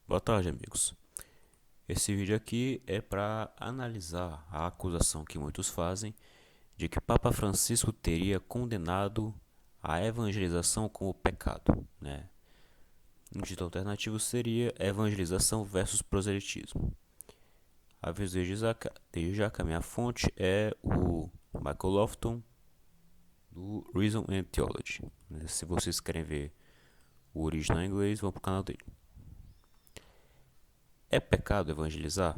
Boa tarde, amigos. Esse vídeo aqui é para analisar a acusação que muitos fazem de que Papa Francisco teria condenado a evangelização como pecado, né? Um título alternativo seria Evangelização versus Proselitismo. Aviso desde já que a minha fonte é o Michael Lofton, do Reason and Theology. Se vocês querem ver o original em inglês, vão para o canal dele. É pecado evangelizar?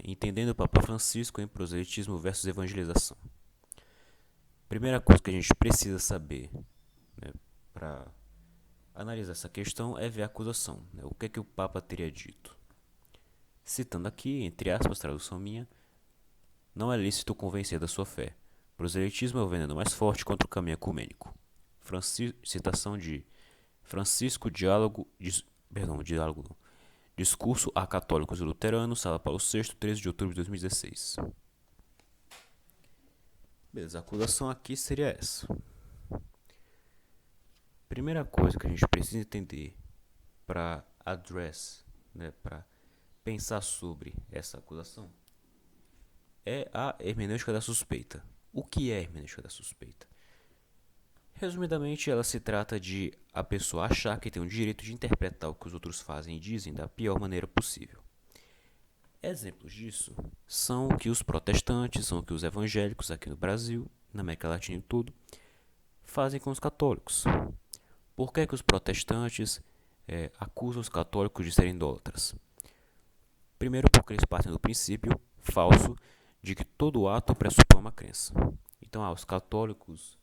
Entendendo o Papa Francisco em proselitismo versus evangelização. Primeira coisa que a gente precisa saber, para analisar essa questão é ver a acusação. O que o Papa teria dito? Citando aqui, entre aspas, tradução minha, não é lícito convencer da sua fé. Proselitismo é o veneno mais forte contra o caminho ecumênico. Citação de Francisco, Discurso a Católicos e Luteranos, Sala Paulo VI, 13 de outubro de 2016. Beleza, a acusação aqui seria essa. Primeira coisa que a gente precisa entender para para pensar sobre essa acusação, é a hermenêutica da suspeita. O que é a hermenêutica da suspeita? Resumidamente, ela se trata de a pessoa achar que tem o direito de interpretar o que os outros fazem e dizem da pior maneira possível. Exemplos disso são o que os protestantes, são o que os evangélicos aqui no Brasil, na América Latina e tudo, fazem com os católicos. Por que os protestantes acusam os católicos de serem idólatras? Primeiro, porque eles partem do princípio falso de que todo ato pressupõe uma crença. Então, os católicos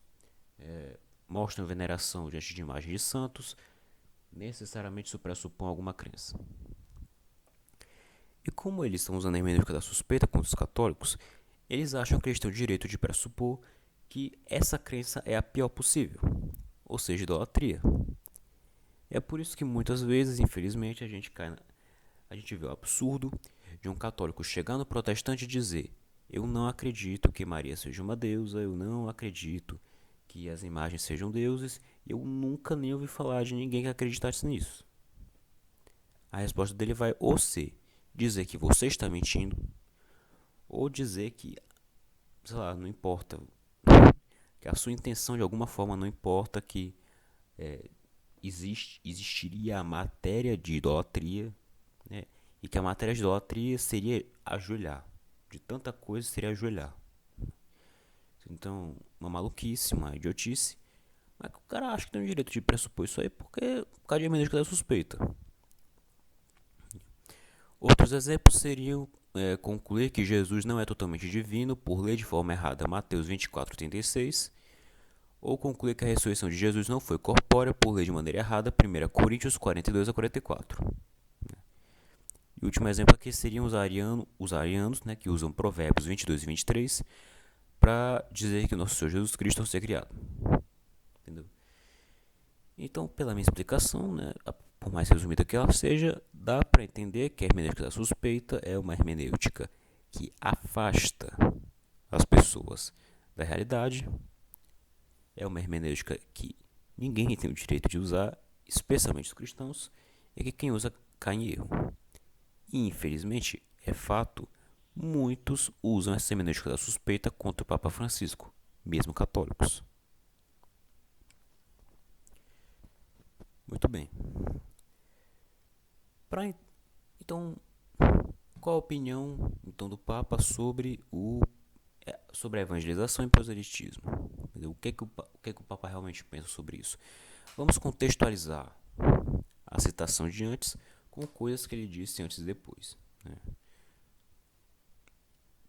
mostram veneração diante de imagens de santos, necessariamente isso pressupõe alguma crença. E como eles estão usando a hermenêutica da suspeita contra os católicos, eles acham que eles têm o direito de pressupor que essa crença é a pior possível, ou seja, idolatria. É por isso que muitas vezes, infelizmente, a gente vê o absurdo de um católico chegar no protestante e dizer: eu não acredito que Maria seja uma deusa, eu não acredito que as imagens sejam deuses, e eu nunca nem ouvi falar de ninguém que acreditasse nisso. A resposta dele vai ou ser dizer que você está mentindo, ou dizer que, sei lá, não importa, que a sua intenção de alguma forma não importa, que existiria a matéria de idolatria, né? E que a matéria de idolatria seria ajoelhar. De tanta coisa seria ajoelhar. Então, uma maluquice, uma idiotice. Mas o cara acha que tem o direito de pressupor isso aí porque por causa de hermenêutica da suspeita. Outros exemplos seriam concluir que Jesus não é totalmente divino por ler de forma errada Mateus 24:36, ou concluir que a ressurreição de Jesus não foi corpórea por ler de maneira errada 1 Coríntios 42:44. E o último exemplo aqui seriam os arianos, que usam Provérbios 22 e 23 para dizer que o nosso Senhor Jesus Cristo é o ser criado. Entendeu? Então, pela minha explicação, por mais resumida que ela seja, dá para entender que a hermenêutica da suspeita é uma hermenêutica que afasta as pessoas da realidade, é uma hermenêutica que ninguém tem o direito de usar, especialmente os cristãos, e que quem usa cai em erro. E, infelizmente, é fato, muitos usam essa hermenêutica da suspeita contra o Papa Francisco, mesmo católicos. Muito bem. Então, qual a opinião então do Papa sobre a evangelização e proselitismo? O que o Papa realmente pensa sobre isso? Vamos contextualizar a citação de antes com coisas que ele disse antes e depois.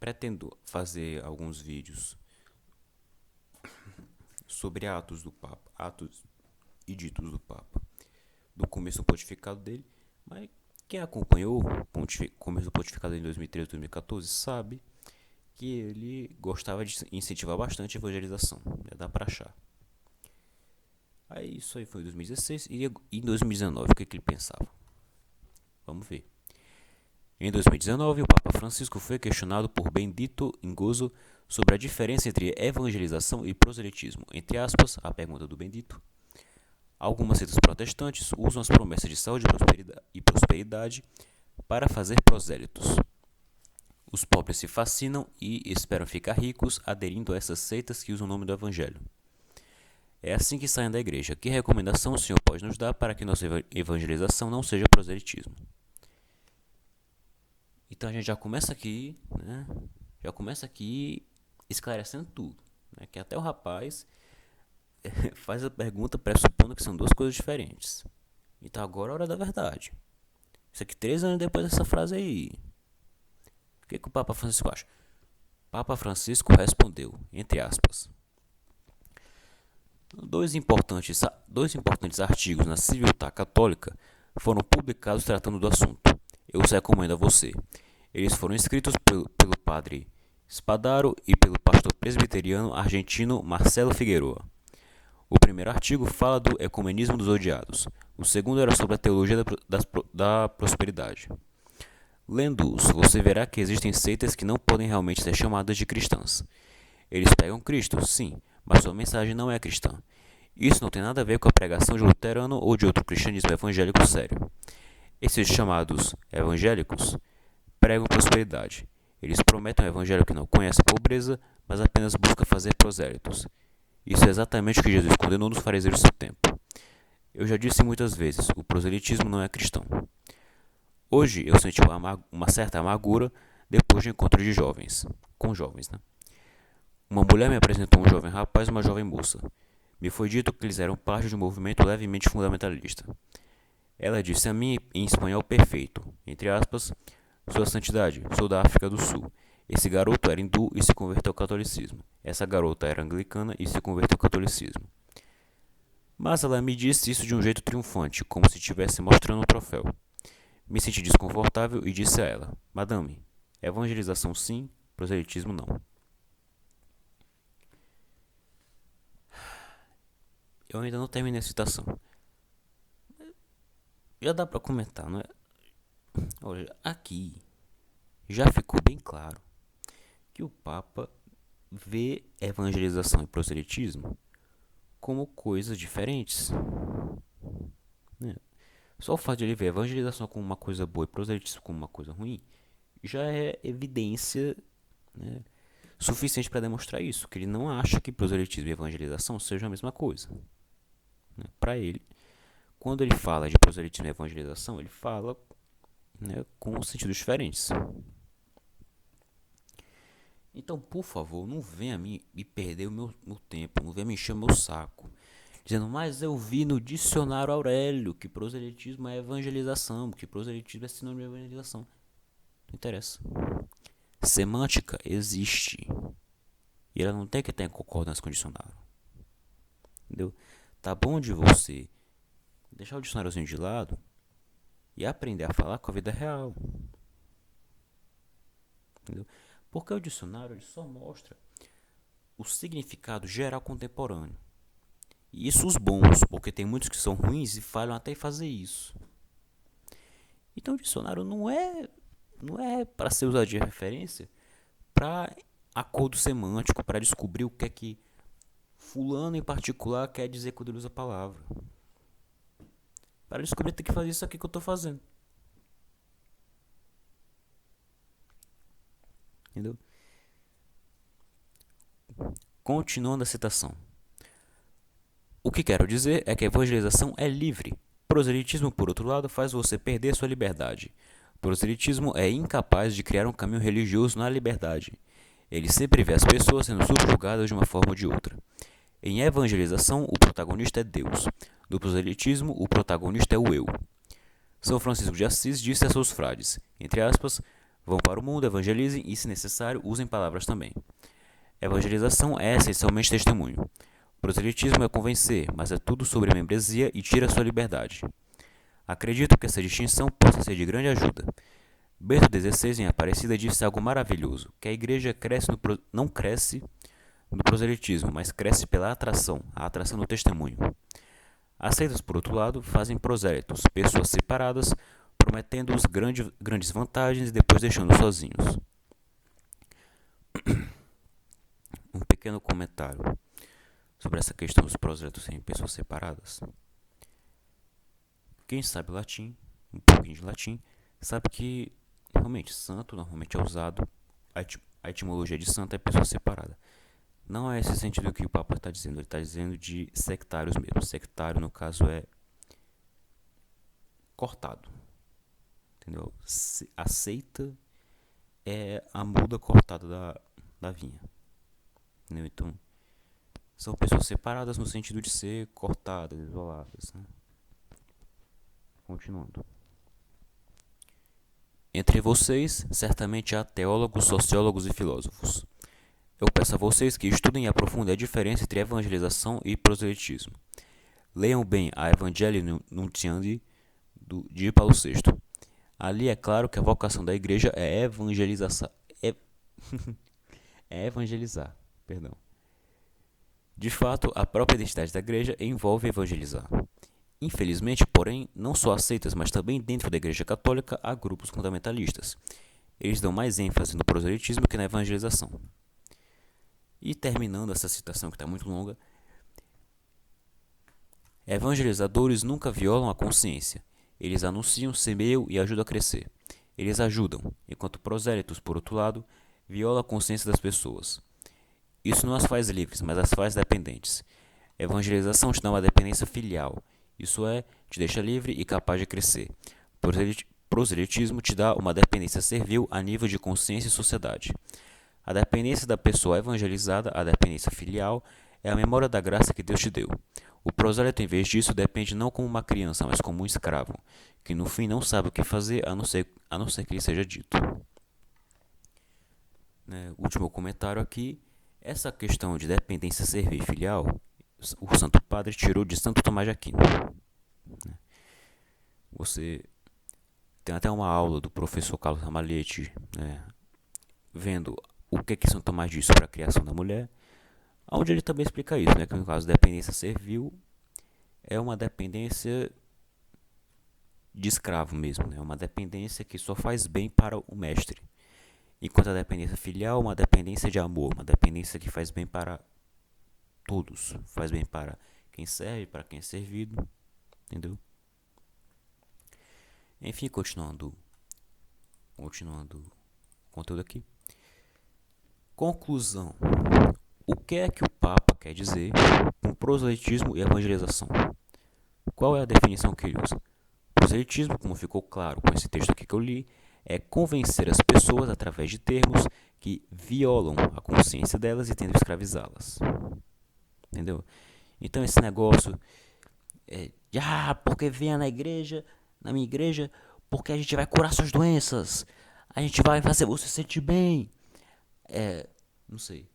Pretendo fazer alguns vídeos sobre atos e ditos do Papa, do começo do pontificado dele, mas quem acompanhou o começo do pontificado dele em 2013 e 2014 sabe que ele gostava de incentivar bastante a evangelização, dá pra achar. Aí isso aí foi em 2016, e em 2019 o que ele pensava? Vamos ver. Em 2019, o Papa Francisco foi questionado por Benedito Ingozo sobre a diferença entre evangelização e proselitismo. Entre aspas, a pergunta do Benedito: Algumas seitas protestantes usam as promessas de saúde e prosperidade para fazer prosélitos. Os pobres se fascinam e esperam ficar ricos aderindo a essas seitas que usam o nome do Evangelho. É assim que saem da igreja. Que recomendação o Senhor pode nos dar para que nossa evangelização não seja proselitismo? Então a gente já começa aqui, né? Já começa aqui esclarecendo tudo, né? Que até o rapaz faz a pergunta pressupondo que são duas coisas diferentes. Então agora é a hora da verdade. Isso aqui 3 anos depois dessa frase aí. O que o Papa Francisco acha? Papa Francisco respondeu, entre aspas, dois importantes artigos na Civiltà Católica foram publicados tratando do assunto. Eu os recomendo a você. Eles foram escritos pelo padre Spadaro e pelo pastor presbiteriano argentino Marcelo Figueroa. O primeiro artigo fala do ecumenismo dos odiados. O segundo era sobre a teologia da prosperidade. Lendo-os, você verá que existem seitas que não podem realmente ser chamadas de cristãs. Eles pegam Cristo, sim, mas sua mensagem não é cristã. Isso não tem nada a ver com a pregação de Luterano ou de outro cristianismo evangélico sério. Esses chamados evangélicos pregam prosperidade. Eles prometem um evangelho que não conhece a pobreza, mas apenas busca fazer prosélitos. Isso é exatamente o que Jesus condenou nos fariseus do seu tempo. Eu já disse muitas vezes, o proselitismo não é cristão. Hoje eu senti uma certa amargura depois de encontro de jovens, com jovens, né? Uma mulher me apresentou um jovem rapaz e uma jovem moça. Me foi dito que eles eram parte de um movimento levemente fundamentalista. Ela disse a mim em espanhol perfeito, entre aspas, Sua Santidade, sou da África do Sul. Esse garoto era hindu e se converteu ao catolicismo. Essa garota era anglicana e se converteu ao catolicismo. Mas ela me disse isso de um jeito triunfante, como se estivesse mostrando um troféu. Me senti desconfortável e disse a ela, Madame, evangelização sim, proselitismo não. Eu ainda não terminei a citação. Já dá para comentar, não é? Olha, aqui já ficou bem claro que o Papa vê evangelização e proselitismo como coisas diferentes. Né? Só o fato de ele ver evangelização como uma coisa boa e proselitismo como uma coisa ruim já é evidência, né, suficiente para demonstrar isso, que ele não acha que proselitismo e evangelização sejam a mesma coisa. Né? Para ele, quando ele fala de proselitismo e evangelização, ele fala, né, com sentidos diferentes. Então, por favor, não venha me perder o meu tempo, não venha me encher o meu saco, dizendo, mas eu vi no dicionário Aurélio que proselitismo é evangelização, que proselitismo é sinônimo de evangelização. Não interessa. Semântica existe. E ela não tem que estar em concordância com o dicionário. Entendeu? Tá bom de você deixar o dicionáriozinho de lado e aprender a falar com a vida real. Entendeu? Porque o dicionário ele só mostra o significado geral contemporâneo. E isso os bons, porque tem muitos que são ruins e falham até em fazer isso. Então o dicionário não é para ser usado de referência para acordo semântico, para descobrir o que fulano em particular quer dizer quando ele usa a palavra. Para descobrir tem que fazer isso aqui que eu estou fazendo. Entendeu? Continuando a citação. O que quero dizer é que a evangelização é livre. Proselitismo, por outro lado, faz você perder sua liberdade. Proselitismo é incapaz de criar um caminho religioso na liberdade. Ele sempre vê as pessoas sendo subjugadas de uma forma ou de outra. Em evangelização, o protagonista é Deus. No proselitismo, o protagonista é o eu. São Francisco de Assis disse a seus frades, entre aspas, vão para o mundo, evangelizem e, se necessário, usem palavras também. Evangelização é essencialmente testemunho. Proselitismo é convencer, mas é tudo sobre membresia e tira sua liberdade. Acredito que essa distinção possa ser de grande ajuda. Bento XVI em Aparecida disse algo maravilhoso, que a igreja não cresce no proselitismo, mas cresce pela atração, a atração do testemunho. As seitas, por outro lado, fazem prosélitos, pessoas separadas, prometendo-os grandes vantagens e depois deixando sozinhos. Um pequeno comentário sobre essa questão dos prosélitos serem pessoas separadas. Quem sabe latim, um pouquinho de latim, sabe que realmente santo normalmente é usado, a etimologia de santo é pessoa separada. Não é esse sentido que o Papa está dizendo, ele está dizendo de sectários mesmo. Sectário, no caso, é cortado, entendeu? A seita é a muda cortada da vinha, entendeu? Então, são pessoas separadas no sentido de ser cortadas, isoladas, né? Continuando. Entre vocês, certamente há teólogos, sociólogos e filósofos. Eu peço a vocês que estudem e aprofundem a diferença entre evangelização e proselitismo. Leiam bem a Evangelii Nuntiandi de Paulo VI. Ali é claro que a vocação da igreja é evangelizar. É evangelizar, perdão. De fato, a própria identidade da igreja envolve evangelizar. Infelizmente, porém, não só aceitas, mas também dentro da Igreja Católica há grupos fundamentalistas. Eles dão mais ênfase no proselitismo que na evangelização. E terminando essa citação que está muito longa, evangelizadores nunca violam a consciência. Eles anunciam, semeiam e ajudam a crescer. Eles ajudam, enquanto prosélitos, por outro lado, violam a consciência das pessoas. Isso não as faz livres, mas as faz dependentes. Evangelização te dá uma dependência filial. Isso é, te deixa livre e capaz de crescer. Proselitismo te dá uma dependência servil a nível de consciência e sociedade. A dependência da pessoa evangelizada, a dependência filial, é a memória da graça que Deus te deu. O prosélito, em vez disso, depende não como uma criança, mas como um escravo, que no fim não sabe o que fazer a não ser que lhe seja dito. Último comentário aqui. Essa questão de dependência servil e filial, o Santo Padre tirou de Santo Tomás de Aquino. Você tem até uma aula do professor Carlos Ramalhete, vendo o que Santo Tomás disse para a criação da mulher, onde ele também explica isso, que no caso dependência servil é uma dependência de escravo mesmo, é uma dependência que só faz bem para o mestre, enquanto a dependência filial é uma dependência de amor, uma dependência que faz bem para todos, faz bem para quem serve, para quem é servido, entendeu? Enfim, continuando o conteúdo aqui. Conclusão. O que é que o Papa quer dizer com proselitismo e evangelização? Qual é a definição que ele usa? Proselitismo, como ficou claro com esse texto aqui que eu li, é convencer as pessoas através de termos que violam a consciência delas e tentam escravizá-las. Entendeu? Então esse negócio porque venha na minha igreja, porque a gente vai curar suas doenças, a gente vai fazer você se sentir bem, não sei,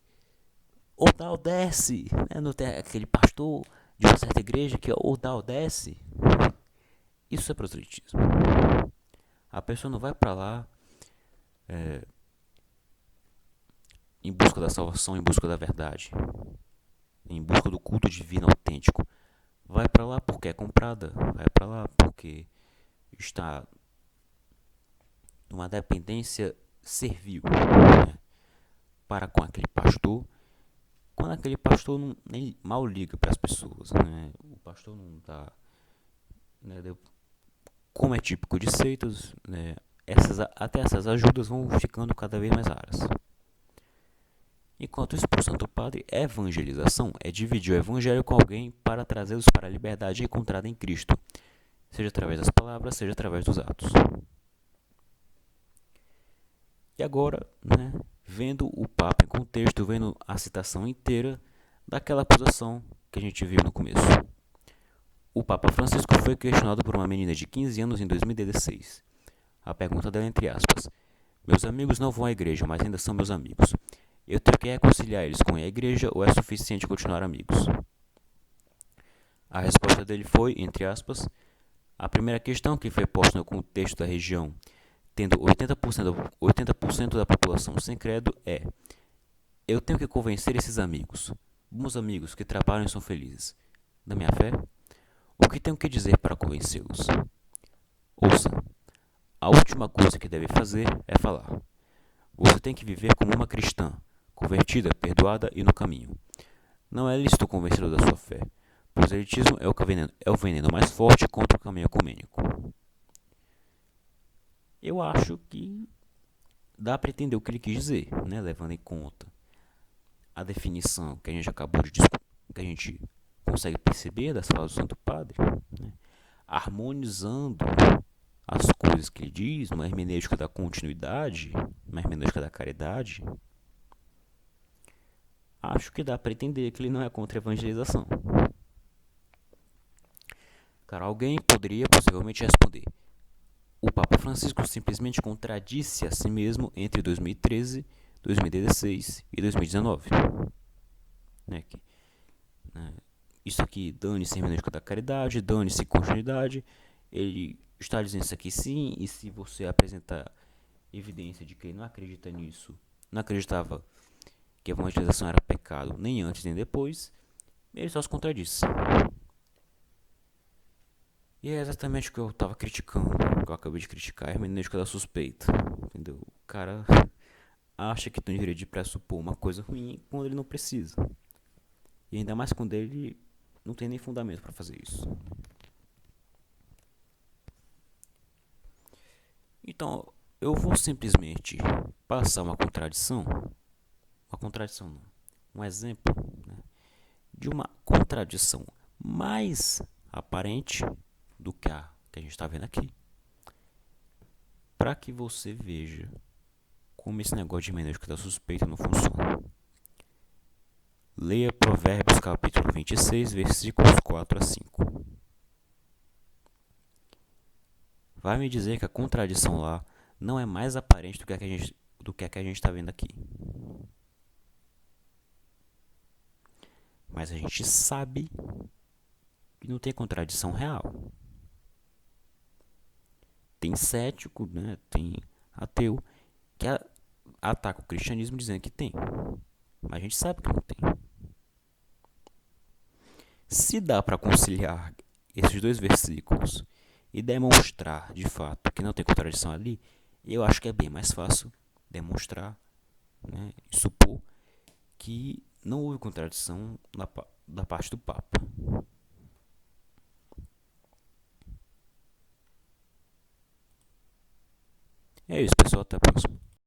ou dá ou desce, não tem aquele pastor de uma certa igreja que é ou dá ou desce. Isso é proselitismo. A pessoa não vai para lá em busca da salvação, em busca da verdade, em busca do culto divino autêntico. Vai para lá porque é comprada, vai para lá porque está numa dependência servil, para com aquele pastor, quando aquele pastor nem mal liga para as pessoas, o pastor não dá, como é típico de seitas, até essas ajudas vão ficando cada vez mais raras. Enquanto isso, para o Santo Padre, evangelização é dividir o evangelho com alguém para trazê-los para a liberdade encontrada em Cristo, seja através das palavras, seja através dos atos. E agora, vendo o Papa em contexto, vendo a citação inteira daquela acusação que a gente viu no começo. O Papa Francisco foi questionado por uma menina de 15 anos em 2016. A pergunta dela entre aspas: meus amigos não vão à igreja, mas ainda são meus amigos. Eu tenho que reconciliar eles com a igreja ou é suficiente continuar amigos? A resposta dele foi, entre aspas, a primeira questão que foi posta no contexto da região, tendo 80% da população sem credo, é: eu tenho que convencer esses amigos, bons amigos que trabalham e são felizes, da minha fé? O que tenho que dizer para convencê-los? Ouça, a última coisa que deve fazer é falar. Você tem que viver como uma cristã, convertida, perdoada e no caminho. Não é lícito convencê-lo da sua fé, proselitismo é o veneno mais forte contra o caminho ecumênico. Eu acho que dá para entender o que ele quis dizer, né? Levando em conta a definição que a gente acabou de discutir, que a gente consegue perceber das falas do Santo Padre, né? Harmonizando as coisas que ele diz, uma hermenêutica da continuidade, uma hermenêutica da caridade, acho que dá para entender que ele não é contra a evangelização. Cara, alguém poderia possivelmente responder: o Papa Francisco simplesmente contradisse a si mesmo entre 2013, 2016 e 2019. Né? Isso aqui, dane-se hermenêutica da caridade, dane-se continuidade. Ele está dizendo isso aqui sim, e se você apresentar evidência de que ele não acredita nisso, não acreditava que a evangelização era pecado, nem antes nem depois, ele só se contradisse. E é exatamente o que eu estava criticando, o que eu acabei de criticar, a hermenêutica da suspeita. Entendeu? O cara acha que tem o direito de pressupor uma coisa ruim quando ele não precisa. E ainda mais quando ele não tem nem fundamento para fazer isso. Então, eu vou simplesmente passar uma contradição não, um exemplo, né, de uma contradição mais aparente do que a gente está vendo aqui, para que você veja como esse negócio de hermenêutica da suspeita não funciona. Leia Provérbios capítulo 26, versículos 4 a 5. Vai me dizer que a contradição lá não é mais aparente do que a que a gente está vendo aqui. Mas a gente sabe que não tem contradição real. Tem cético, né? Tem ateu que ataca o cristianismo dizendo que tem. Mas a gente sabe que não tem. Se dá para conciliar esses dois versículos e demonstrar de fato que não tem contradição ali, eu acho que é bem mais fácil demonstrar, né, e supor que não houve contradição da parte do Papa. É isso, pessoal. Até a próxima.